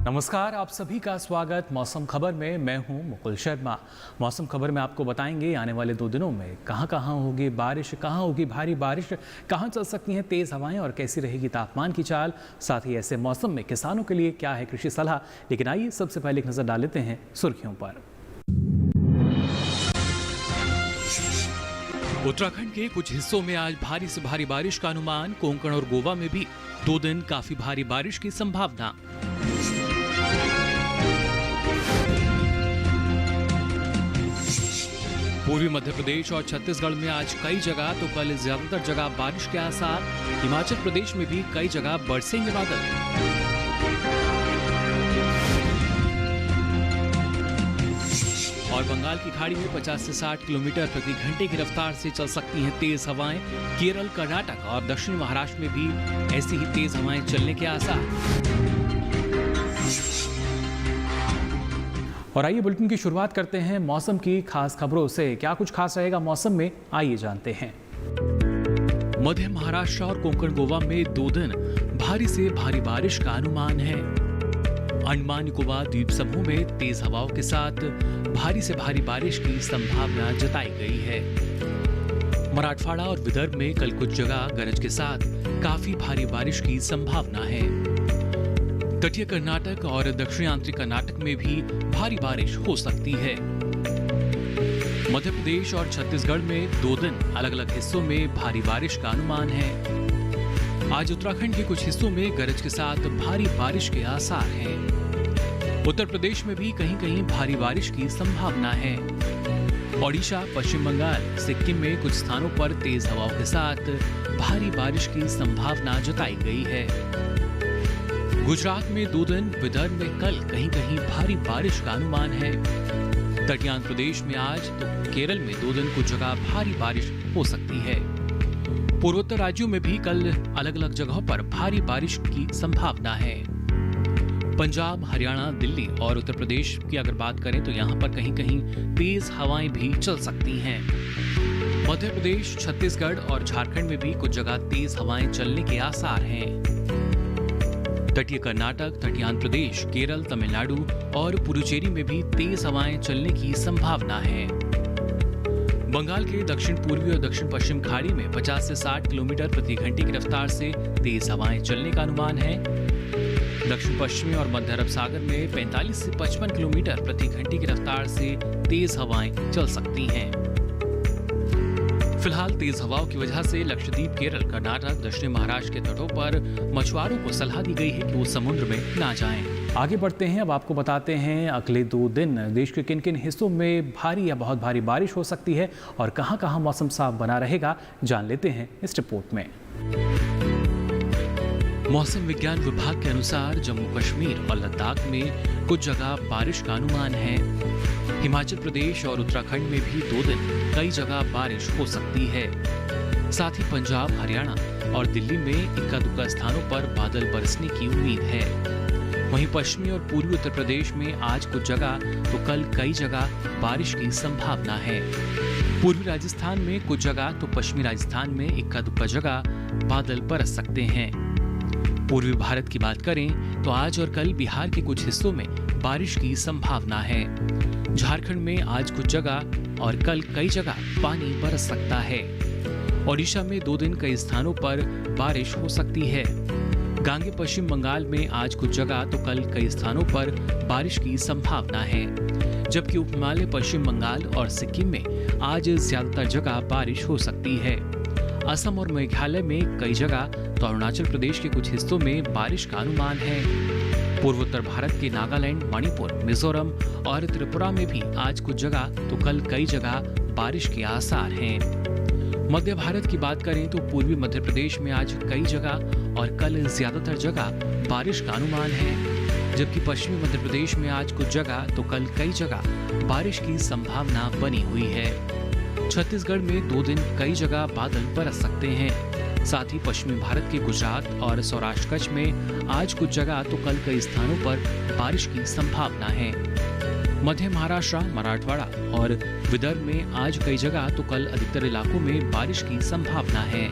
नमस्कार, आप सभी का स्वागत मौसम खबर में। मैं हूं मुकुल शर्मा। मौसम खबर में आपको बताएंगे आने वाले 2 दिनों में कहां होगी बारिश, कहां होगी भारी बारिश, कहां चल सकती हैं तेज हवाएं और कैसी रहेगी तापमान की चाल। साथ ही ऐसे मौसम में किसानों के लिए क्या है कृषि सलाह। लेकिन आइए सबसे पहले एक नजर डाल लेते हैं सुर्खियों पर। उत्तराखंड के कुछ हिस्सों में आज भारी से भारी बारिश का अनुमान। कोंकण और गोवा में भी 2 दिन काफी भारी बारिश की संभावना। पूर्वी मध्य प्रदेश और छत्तीसगढ़ में आज कई जगह तो कल ज्यादातर जगह बारिश के आसार। हिमाचल प्रदेश में भी कई जगह बरसेंगे बादल। और बंगाल की खाड़ी में 50 से 60 किलोमीटर प्रति घंटे की रफ्तार से चल सकती हैं तेज हवाएं। केरल, कर्नाटक और दक्षिण महाराष्ट्र में भी ऐसी ही तेज हवाएं चलने के आसार। और आइए बुलेटिन की शुरुआत करते हैं मौसम की खास खबरों से। क्या कुछ खास रहेगा मौसम में, आइए जानते हैं। मध्य महाराष्ट्र और कोंकण गोवा में 2 दिन भारी से भारी बारिश का अनुमान है। अंडमान निकोबार द्वीप समूह में तेज हवाओं के साथ भारी से भारी बारिश की संभावना जताई गई है। मराठवाड़ा और विदर्भ में कल कुछ जगह गरज के साथ काफी भारी बारिश की संभावना है। तटीय कर्नाटक और दक्षिणी आंतरिक कर्नाटक में भी भारी बारिश हो सकती है। मध्य प्रदेश और छत्तीसगढ़ में 2 दिन अलग अलग हिस्सों में भारी बारिश का अनुमान है। आज उत्तराखंड के कुछ हिस्सों में गरज के साथ भारी बारिश के आसार हैं। उत्तर प्रदेश में भी कहीं कहीं भारी बारिश की संभावना है। ओडिशा, पश्चिम बंगाल, सिक्किम में कुछ स्थानों पर तेज हवाओं के साथ भारी बारिश की संभावना जताई गई है। गुजरात में 2 दिन, विदर्भ में कल कहीं कहीं भारी बारिश का अनुमान है। तटीय आंध्र प्रदेश में आज तो केरल में 2 दिन कुछ जगह भारी बारिश हो सकती है। पूर्वोत्तर राज्यों में भी कल अलग अलग जगहों पर भारी बारिश की संभावना है। पंजाब, हरियाणा, दिल्ली और उत्तर प्रदेश की अगर बात करें तो यहाँ पर कहीं कहीं तेज हवाएं भी चल सकती हैं। मध्य प्रदेश, छत्तीसगढ़ और झारखंड में भी कुछ जगह तेज हवाएं चलने के आसार हैं। तटीय कर्नाटक, तटीय आंध्र प्रदेश, केरल, तमिलनाडु और पुडुचेरी में भी तेज हवाएं चलने की संभावना है। बंगाल के दक्षिण पूर्वी और दक्षिण पश्चिम खाड़ी में 50 से 60 किलोमीटर प्रति घंटे की रफ्तार से तेज हवाएं चलने का अनुमान है। दक्षिण पश्चिमी और मध्य अरब सागर में 45 से 55 किलोमीटर प्रति घंटे की रफ्तार से तेज हवाएं चल सकती हैं। फिलहाल तेज हवाओं की वजह से लक्षद्वीप, केरल, कर्नाटक, दक्षिण महाराष्ट्र के तटों पर मछुआरों को सलाह दी गई है कि वो समुद्र में ना जाएं। आगे बढ़ते हैं, अब आपको बताते हैं अगले 2 दिन देश के किन किन हिस्सों में भारी या बहुत भारी बारिश हो सकती है और कहां मौसम साफ बना रहेगा, जान लेते हैं इस रिपोर्ट में। मौसम विज्ञान विभाग के अनुसार जम्मू कश्मीर और लद्दाख में कुछ जगह बारिश का अनुमान है। हिमाचल प्रदेश और उत्तराखंड में भी 2 दिन कई जगह बारिश हो सकती है। साथ ही पंजाब, हरियाणा और दिल्ली में इक्का-दुक्का स्थानों पर बादल बरसने की उम्मीद है। वहीं पश्चिमी और पूर्वी उत्तर प्रदेश में आज कुछ जगह तो कल कई जगह बारिश की संभावना है। पूर्वी राजस्थान में कुछ जगह तो पश्चिमी राजस्थान में इक्का-दुक्का जगह बादल बरस सकते हैं। पूर्वी भारत की बात करें तो आज और कल बिहार के कुछ हिस्सों में बारिश की संभावना है। झारखंड में आज कुछ जगह और कल कई जगह पानी बरस सकता है। ओडिशा में 2 दिन कई स्थानों पर बारिश हो सकती है। गांगे पश्चिम बंगाल में आज कुछ जगह तो कल कई स्थानों पर बारिश की संभावना है। जबकि उप हिमालय पश्चिम बंगाल और सिक्किम में आज ज्यादातर जगह बारिश हो सकती है। असम और मेघालय में कई जगह तो अरुणाचल प्रदेश के कुछ हिस्सों में बारिश का अनुमान है। पूर्वोत्तर भारत के नागालैंड, मणिपुर, मिजोरम और त्रिपुरा में भी आज कुछ जगह तो कल कई जगह बारिश के आसार हैं। मध्य भारत की बात करें तो पूर्वी मध्य प्रदेश में आज कई जगह और कल ज्यादातर जगह बारिश का अनुमान है। जबकि पश्चिमी मध्य प्रदेश में आज कुछ जगह तो कल कई जगह बारिश की संभावना बनी हुई है। छत्तीसगढ़ में 2 दिन कई जगह बादल बरस सकते हैं। साथ ही पश्चिमी भारत के गुजरात और सौराष्ट्र कच्छ में आज कुछ जगह तो कल कई स्थानों पर बारिश की संभावना है। मध्य महाराष्ट्र, मराठवाड़ा और विदर्भ में आज कई जगह तो कल अधिकतर इलाकों में बारिश की संभावना है।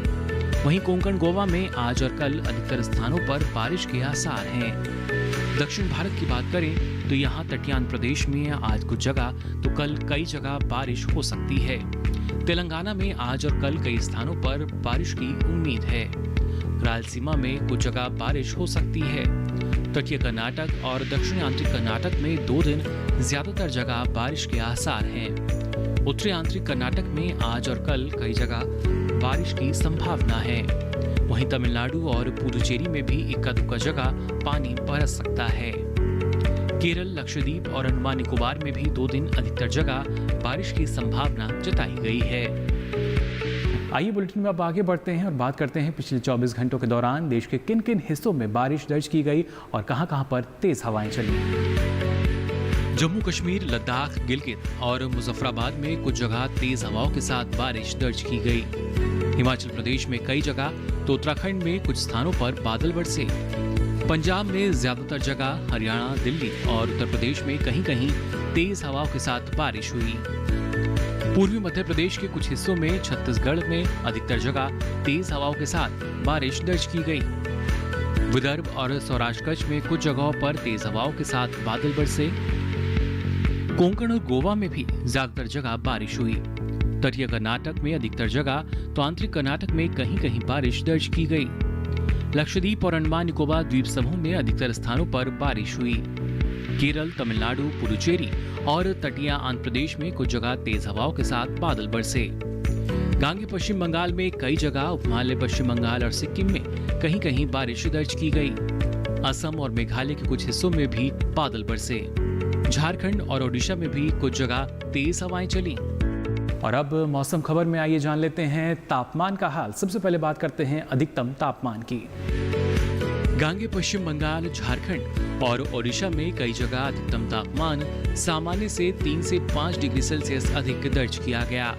वहीं कोंकण गोवा में आज और कल अधिकतर स्थानों पर बारिश के आसार हैं। दक्षिण भारत की बात करें तो यहाँ तटीय आंध्र प्रदेश में आज कुछ जगह तो कल कई जगह बारिश हो सकती है। तेलंगाना में आज और कल कई स्थानों पर बारिश की उम्मीद है। रायलसीमा में कुछ जगह बारिश हो सकती है। तटीय कर्नाटक और दक्षिणी आंतरिक कर्नाटक में 2 दिन ज्यादातर जगह बारिश के आसार हैं। उत्तरी आंतरिक कर्नाटक में आज और कल कई जगह बारिश की संभावना है। वहीं तमिलनाडु और पुडुचेरी में भी इक्का दुक्का जगह पानी बरस सकता है। केरल, लक्षद्वीप और अंडमान निकोबार में भी 2 दिन अधिकतर जगह बारिश की संभावना जताई गई है। आइए बुलेटिन में अब आगे बढ़ते हैं और बात करते हैं पिछले 24 घंटों के दौरान देश के किन किन हिस्सों में बारिश दर्ज की गई और कहां-कहां पर तेज हवाएं चली। जम्मू कश्मीर, लद्दाख, गिलगित और मुजफ्फराबाद में कुछ जगह तेज हवाओं के साथ बारिश दर्ज की गई। हिमाचल प्रदेश में कई जगह तो उत्तराखंड में कुछ स्थानों पर बादल बरसे। पंजाब में ज्यादातर जगह, हरियाणा, दिल्ली और उत्तर प्रदेश में कहीं-कहीं तेज हवाओं के साथ बारिश हुई। पूर्वी मध्य प्रदेश के कुछ हिस्सों में, छत्तीसगढ़ में अधिकतर जगह तेज हवाओं के साथ बारिश दर्ज की गई। विदर्भ और सौराष्ट्र कच्छ में कुछ जगहों पर तेज हवाओं के साथ बादल बरसे। कोंकण और गोवा में भी ज्यादातर जगह बारिश हुई। तटीय कर्नाटक में अधिकतर जगह तो आंतरिक कर्नाटक में कहीं-कहीं बारिश दर्ज की गई। लक्षद्वीप और अंडमान निकोबार द्वीप समूह में अधिकतर स्थानों पर बारिश हुई। केरल, तमिलनाडु, पुडुचेरी और तटीय आंध्र प्रदेश में कुछ जगह तेज हवाओं के साथ बादल बरसे। गांगे पश्चिम बंगाल में कई जगह, उपमहालय पश्चिम बंगाल और सिक्किम में कहीं-कहीं बारिश दर्ज की गई। असम और मेघालय के कुछ हिस्सों में भी बादल बरसे। झारखंड और ओडिशा में भी कुछ जगह तेज हवाएं चली। और अब मौसम खबर में आइए जान लेते हैं तापमान का हाल। सबसे पहले बात करते हैं अधिकतम तापमान की। गांगे पश्चिम बंगाल, झारखंड और ओडिशा में कई जगह अधिकतम तापमान सामान्य से 3 से 5 डिग्री सेल्सियस अधिक दर्ज किया गया।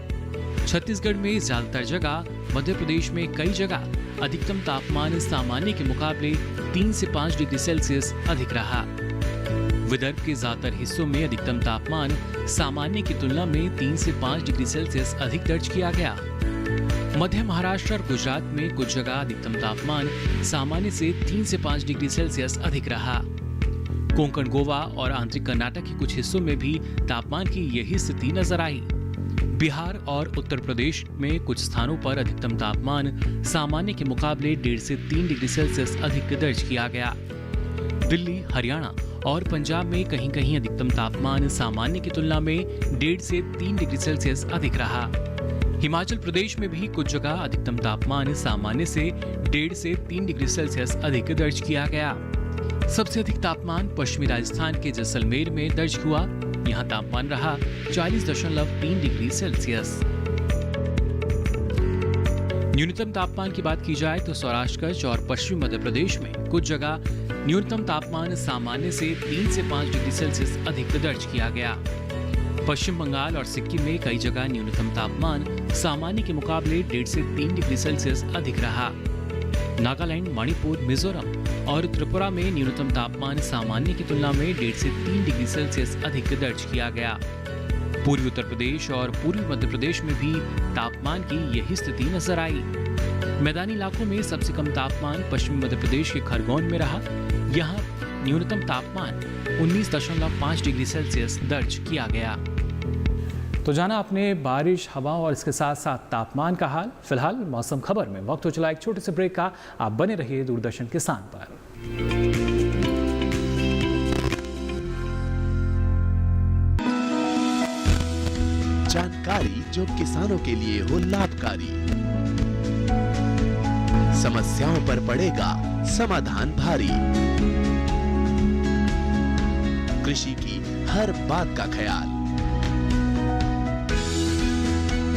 छत्तीसगढ़ में ज्यादातर जगह, मध्य प्रदेश में कई जगह अधिकतम तापमान सामान्य के मुकाबले 3 से 5 डिग्री सेल्सियस अधिक रहा। विदर्भ के ज्यादातर हिस्सों में अधिकतम तापमान सामान्य की तुलना में 3 से 5 डिग्री सेल्सियस अधिक दर्ज किया गया। मध्य महाराष्ट्र और गुजरात में कुछ जगह अधिकतम तापमान सामान्य से 3 से 5 डिग्री सेल्सियस अधिक रहा। कोंकण, गोवा और आंतरिक कर्नाटक के कुछ हिस्सों में भी तापमान की यही स्थिति नजर आई। बिहार और उत्तर प्रदेश में कुछ स्थानों पर अधिकतम तापमान सामान्य के मुकाबले 1.5 से 3 डिग्री सेल्सियस अधिक दर्ज किया गया। दिल्ली, हरियाणा और पंजाब में कहीं-कहीं अधिकतम तापमान सामान्य की तुलना में 1.5 से 3 डिग्री सेल्सियस अधिक रहा। हिमाचल प्रदेश में भी कुछ जगह अधिकतम तापमान सामान्य से 1.5 से 3 डिग्री सेल्सियस अधिक दर्ज किया गया। सबसे अधिक तापमान पश्चिमी राजस्थान के जैसलमेर में दर्ज हुआ। यहाँ तापमान रहा 40.3 डिग्री सेल्सियस। न्यूनतम तापमान की बात की जाए तो सौराष्ट्र कच्छ और पश्चिमी मध्य प्रदेश में कुछ जगह न्यूनतम तापमान सामान्य से 3 से 5 डिग्री सेल्सियस अधिक दर्ज किया गया। पश्चिम बंगाल और सिक्किम में कई जगह न्यूनतम तापमान सामान्य के मुकाबले 1.5 से 3 डिग्री सेल्सियस अधिक रहा। नागालैंड, मणिपुर, मिजोरम और त्रिपुरा में न्यूनतम तापमान सामान्य की तुलना में 1.5 से 3 डिग्री सेल्सियस अधिक दर्ज किया गया। पूर्वी उत्तर प्रदेश और पूर्वी मध्य प्रदेश में भी तापमान की यही स्थिति नजर आई। मैदानी इलाकों में सबसे कम तापमान पश्चिमी मध्य प्रदेश के खरगोन में रहा। यहाँ न्यूनतम तापमान 19.5 डिग्री सेल्सियस दर्ज किया गया। तो जाना आपने बारिश, हवा और इसके साथ साथ तापमान का हाल। फिलहाल मौसम खबर में वक्त हो चला एक छोटे से ब्रेक का। आप बने रहिए दूरदर्शन किसान पर। जानकारी जो किसानों के लिए हो लाभकारी, समस्याओं पर पड़ेगा समाधान भारी, कृषि की हर बात का ख्याल,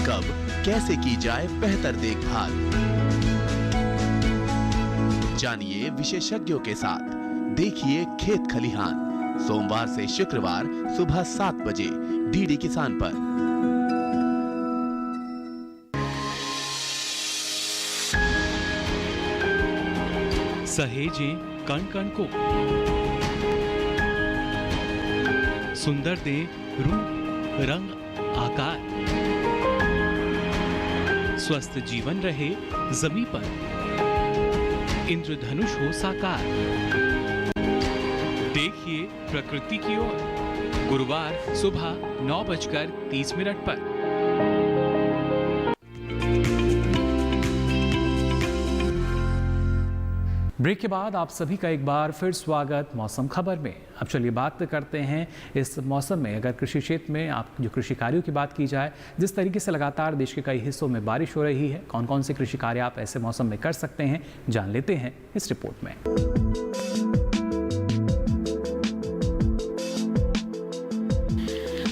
कब कैसे की जाए बेहतर देखभाल, जानिए विशेषज्ञों के साथ। देखिए खेत खलिहान सोमवार से शुक्रवार सुबह 7 बजे डीडी किसान पर। सहेजे कण कण को, सुंदर दे रूप रंग आकार, स्वस्थ जीवन रहे जमीन पर, इंद्रधनुष हो साकार। प्रकृति की ओर गुरुवार सुबह 9:30 पर। ब्रेक के बाद आप सभी का एक बार फिर स्वागत मौसम खबर में। अब चलिए बात करते हैं इस मौसम में अगर कृषि क्षेत्र में आप जो कृषि कार्यों की बात की जाए, जिस तरीके से लगातार देश के कई हिस्सों में बारिश हो रही है, कौन कौन से कृषि कार्य आप ऐसे मौसम में कर सकते हैं, जान लेते हैं इस रिपोर्ट में।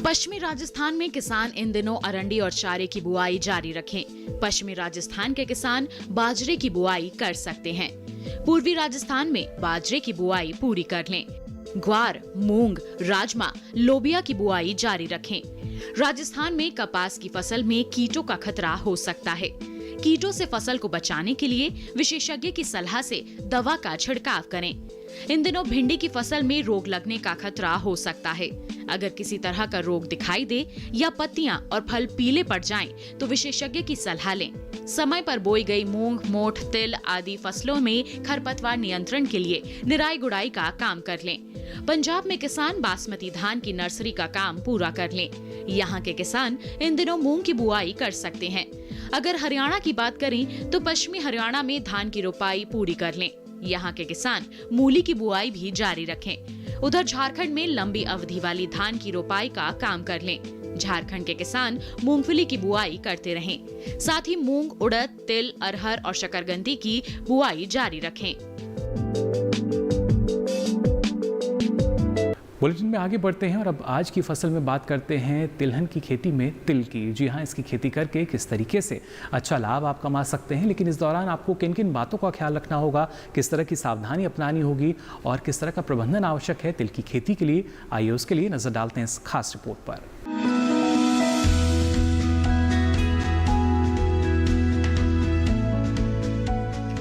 पश्चिमी राजस्थान में किसान इन दिनों अरंडी और चारे की बुआई जारी रखें। पश्चिमी राजस्थान के किसान बाजरे की बुआई कर सकते हैं। पूर्वी राजस्थान में बाजरे की बुआई पूरी कर लें। ग्वार, मूंग, राजमा, लोबिया की बुआई जारी रखें। राजस्थान में कपास की फसल में कीटों का खतरा हो सकता है। कीटों से फसल को बचाने के लिए विशेषज्ञ की सलाह से दवा का छिड़काव करें। इन दिनों भिंडी की फसल में रोग लगने का खतरा हो सकता है। अगर किसी तरह का रोग दिखाई दे या पत्तियां और फल पीले पड़ जाएं, तो विशेषज्ञ की सलाह लें। समय पर बोई गई मूंग, मोठ, तिल आदि फसलों में खरपतवार नियंत्रण के लिए निराई गुड़ाई का काम कर लें। पंजाब में किसान बासमती धान की नर्सरी का काम पूरा कर लें। यहाँ के किसान इन दिनों मूंग की बुआई कर सकते हैं। अगर हरियाणा की बात करें तो पश्चिमी हरियाणा में धान की रोपाई पूरी कर लें। यहाँ के किसान मूली की बुआई भी जारी रखें। उधर झारखंड में लंबी अवधि वाली धान की रोपाई का काम कर लें। झारखंड के किसान मूंगफली की बुआई करते रहें। साथ ही मूंग, उड़द, तिल, अरहर और शकरकंदी की बुआई जारी रखें। बुलेटिन में आगे बढ़ते हैं और अब आज की फसल में बात करते हैं तिलहन की खेती में तिल की। जी हाँ, इसकी खेती करके किस तरीके से अच्छा लाभ आप कमा सकते हैं, लेकिन इस दौरान आपको किन किन बातों का ख्याल रखना होगा, किस तरह की सावधानी अपनानी होगी और किस तरह का प्रबंधन आवश्यक है तिल की खेती के लिए, आइए उसके लिए नजर डालते हैं इस खास रिपोर्ट पर।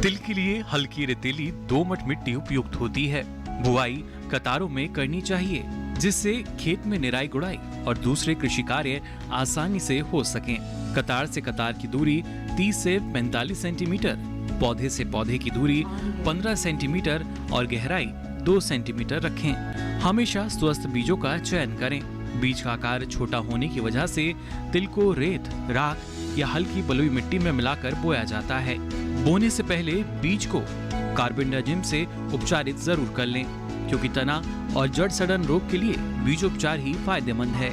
तिल के लिए हल्की रेतीली दोमट मिट्टी उपयुक्त होती है। बुआई कतारों में करनी चाहिए, जिससे खेत में निराई गुड़ाई और दूसरे कृषि कार्य आसानी से हो सकें। कतार से कतार की दूरी 30 से 45 सेंटीमीटर, पौधे से पौधे की दूरी 15 सेंटीमीटर और गहराई 2 सेंटीमीटर रखें। हमेशा स्वस्थ बीजों का चयन करें। बीज का आकार छोटा होने की वजह से तिल को रेत, राख या हल्की बलुई मिट्टी में मिलाकर बोया जाता है। बोने से पहले बीज को कार्बेंडाजिम से उपचारित जरूर कर लें, क्योंकि तना और जड़ सड़न रोग के लिए बीजोपचार ही फायदेमंद है।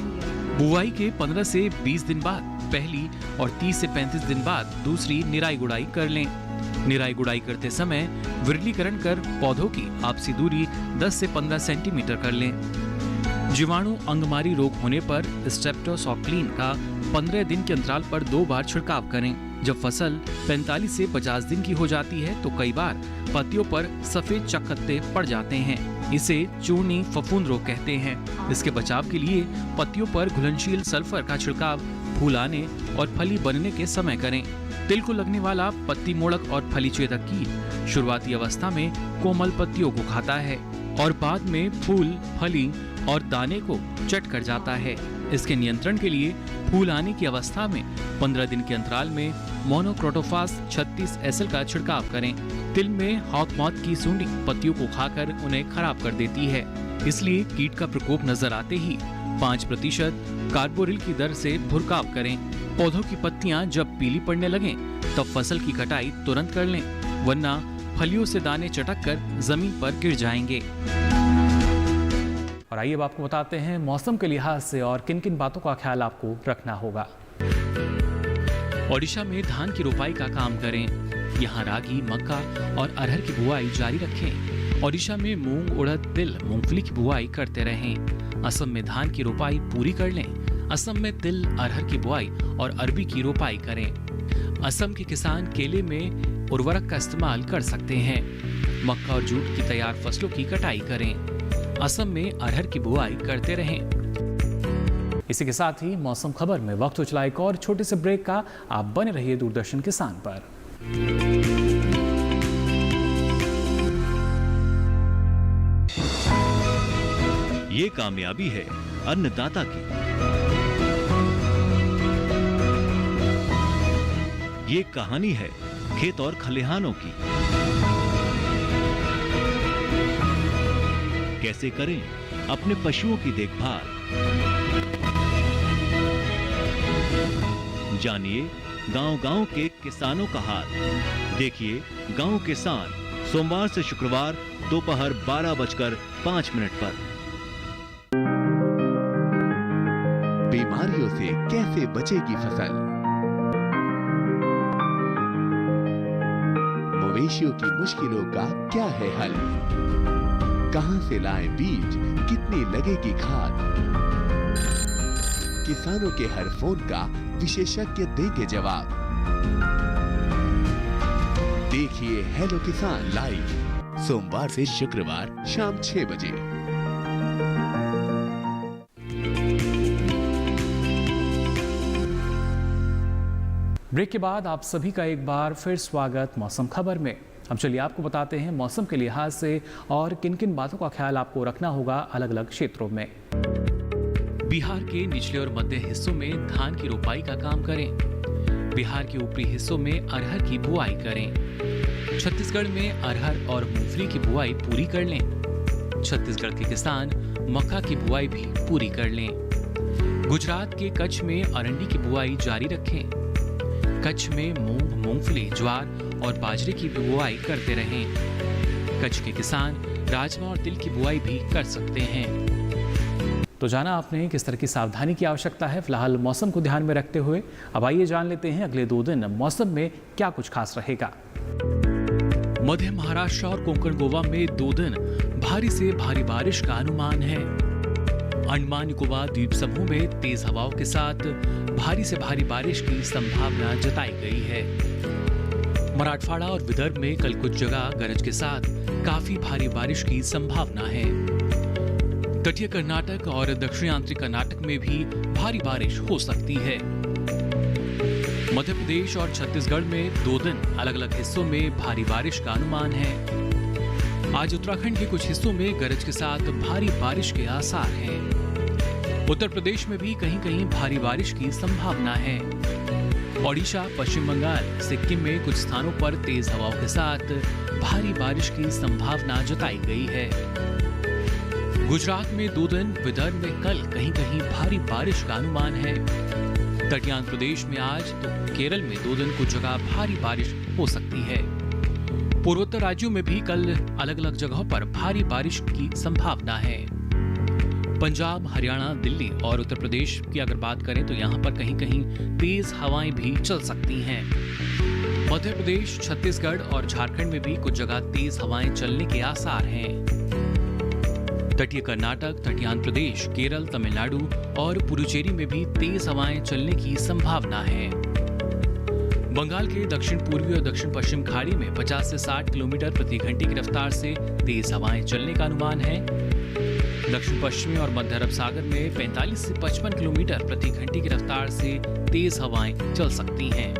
बुआई के 15 से 20 दिन बाद पहली और 30 से 35 दिन बाद दूसरी निराई गुड़ाई कर लें। निराई गुड़ाई करते समय विरलीकरण कर पौधों की आपसी दूरी 10 से 15 सेंटीमीटर कर लें। जीवाणु अंगमारी रोग होने पर स्ट्रेप्टोसॉक्लीन का 15 दिन के अंतराल पर 2 बार छिड़काव करें। जब फसल 45 से 50 दिन की हो जाती है तो कई बार पत्तियों पर सफेद चकत्ते पड़ जाते हैं। इसे चूर्णी फफूंद रोग कहते हैं। इसके बचाव के लिए पत्तियों पर घुलनशील सल्फर का छिड़काव फूल आने और फली बनने के समय करें। तिल को लगने वाला पत्ती मोड़क और फली छेदक कीट शुरुआती अवस्था में कोमल पत्तियों को खाता है और बाद में फूल, फली और दाने को चट कर जाता है। इसके नियंत्रण के लिए फूल आने की अवस्था में 15 दिन के अंतराल में मोनोक्रोटोफास 36 SL का छिड़काव करें। तिल में हॉक मॉथ की सूंडी पत्तियों को खाकर उन्हें खराब कर देती है, इसलिए कीट का प्रकोप नजर आते ही 5% कार्बोरिल की दर से भुरकाव करें। पौधों की पत्तियां जब पीली पड़ने लगें, तब फसल की कटाई तुरंत कर लें, वरना फलियों से दाने चटक कर जमीन पर गिर जाएंगे। और आइए अब आपको बताते हैं मौसम के लिहाज से और किन किन बातों का ख्याल आपको रखना होगा। ओडिशा में धान की रोपाई का काम करें। यहाँ रागी, मक्का और अरहर की बुआई जारी रखें। ओडिशा में मूंग, उड़द, तिल, मूंगफली की बुआई करते रहें। असम में धान की रोपाई पूरी कर लें। असम में तिल, अरहर की बुआई और अरबी की रोपाई करें। असम के किसान केले में उर्वरक का इस्तेमाल कर सकते हैं। मक्का और जूट की तैयार फसलों की कटाई करें। असम में अरहर की बुआई करते रहें। इसी के साथ ही मौसम खबर में वक्त हो चला एक और छोटे से ब्रेक का। आप बने रहिए दूरदर्शन किसान पर। ये कामयाबी है अन्नदाता की। ये कहानी है खेत और खलिहानों की। कैसे करें अपने पशुओं की देखभाल। जानिए गांव-गांव के किसानों का हाल। देखिए गांव किसान सोमवार से शुक्रवार दोपहर 12:05 पर। बीमारियों से कैसे बचेगी फसल? मवेशियों की मुश्किलों का क्या है हल? कहां से लाएं बीज, कितनी लगेगी खाद? किसानों के हर फोन का विशेषज्ञ देंगे जवाब। देखिए हेलो किसान लाइव सोमवार से शुक्रवार शाम 6 बजे। ब्रेक के बाद आप सभी का एक बार फिर स्वागत मौसम खबर में। अब चलिए आपको बताते हैं मौसम के लिहाज से और किन किन बातों का ख्याल आपको रखना होगा अलग अलग क्षेत्रों में। बिहार के निचले और मध्य हिस्सों में धान की रोपाई का काम करें। बिहार के ऊपरी हिस्सों में अरहर की बुआई करें। छत्तीसगढ़ में अरहर और मूंगफली की बुआई पूरी कर लें। छत्तीसगढ़ के किसान मक्का की बुआई भी पूरी कर लें। गुजरात के कच्छ में अरंडी की बुआई जारी रखें। कच्छ में मूंग, मूंगफली, ज्वार और बाजरे की बुआई करते रहें। कच्छ के किसान राजमा और तिल की बुआई भी कर सकते हैं। तो जाना आपने किस तरह की सावधानी की आवश्यकता है फिलहाल मौसम को ध्यान में रखते हुए। अब आइए जान लेते हैं अगले 2 दिन मौसम में क्या कुछ खास रहेगा। मध्य महाराष्ट्र और कोंकण गोवा में 2 दिन भारी से भारी बारिश का अनुमान है। अंडमान निकोबार द्वीप समूह में तेज हवाओं के साथ भारी से भारी बारिश की संभावना जताई गई है। मराठवाड़ा और विदर्भ में कल कुछ जगह गरज के साथ काफी भारी बारिश की संभावना है। तटीय कर्नाटक और दक्षिणांतरी कर्नाटक में भी भारी बारिश हो सकती है। मध्य प्रदेश और छत्तीसगढ़ में 2 दिन अलग अलग हिस्सों में भारी बारिश का अनुमान है। आज उत्तराखंड के कुछ हिस्सों में गरज के साथ भारी बारिश के आसार हैं। उत्तर प्रदेश में भी कहीं कहीं भारी बारिश की संभावना है। ओडिशा, पश्चिम बंगाल, सिक्किम में कुछ स्थानों पर तेज हवाओं के साथ भारी बारिश की संभावना जताई गई है। गुजरात में 2 दिन, विदर्भ में कल कहीं कहीं भारी बारिश का अनुमान है। तटीयांध्र प्रदेश में आज तो केरल में 2 दिन कुछ जगह भारी बारिश हो सकती है। पूर्वोत्तर राज्यों में भी कल अलग अलग जगहों पर भारी बारिश की संभावना है। पंजाब, हरियाणा, दिल्ली और उत्तर प्रदेश की अगर बात करें तो यहाँ पर कहीं कहीं तेज हवाएं भी चल सकती हैं। मध्य प्रदेश, छत्तीसगढ़ और झारखंड में भी कुछ जगह तेज हवाएं चलने के आसार हैं। तटीय कर्नाटक, तटीयांध्र प्रदेश, केरल, तमिलनाडु और पुडुचेरी में भी तेज हवाएं चलने की संभावना है। बंगाल के दक्षिण पूर्वी और दक्षिण पश्चिम खाड़ी में 50 से 60 किलोमीटर प्रति घंटे की रफ्तार से तेज हवाएं चलने का अनुमान है। दक्षिण पश्चिमी और मध्य अरब सागर में 45 से 55 किलोमीटर प्रति घंटे की रफ्तार से तेज हवाएं चल सकती हैं।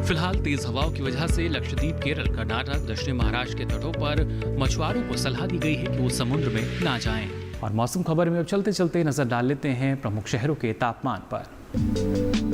फिलहाल तेज हवाओं की वजह से लक्षद्वीप, केरल, कर्नाटक, दक्षिण महाराष्ट्र के तटों पर मछुआरों को सलाह दी गई है कि वो समुद्र में ना जाएं। और मौसम खबर में अब चलते चलते नजर डाल लेते हैं प्रमुख शहरों के तापमान पर।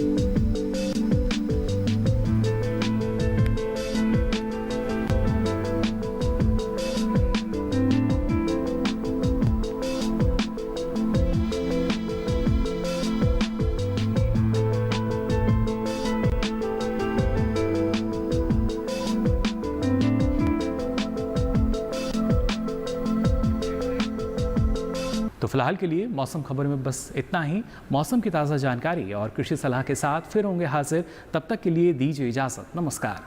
तो फिलहाल के लिए मौसम खबर में बस इतना ही। मौसम की ताज़ा जानकारी और कृषि सलाह के साथ फिर होंगे हाजिर। तब तक के लिए दीजिए इजाजत। नमस्कार।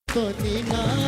कोनी ना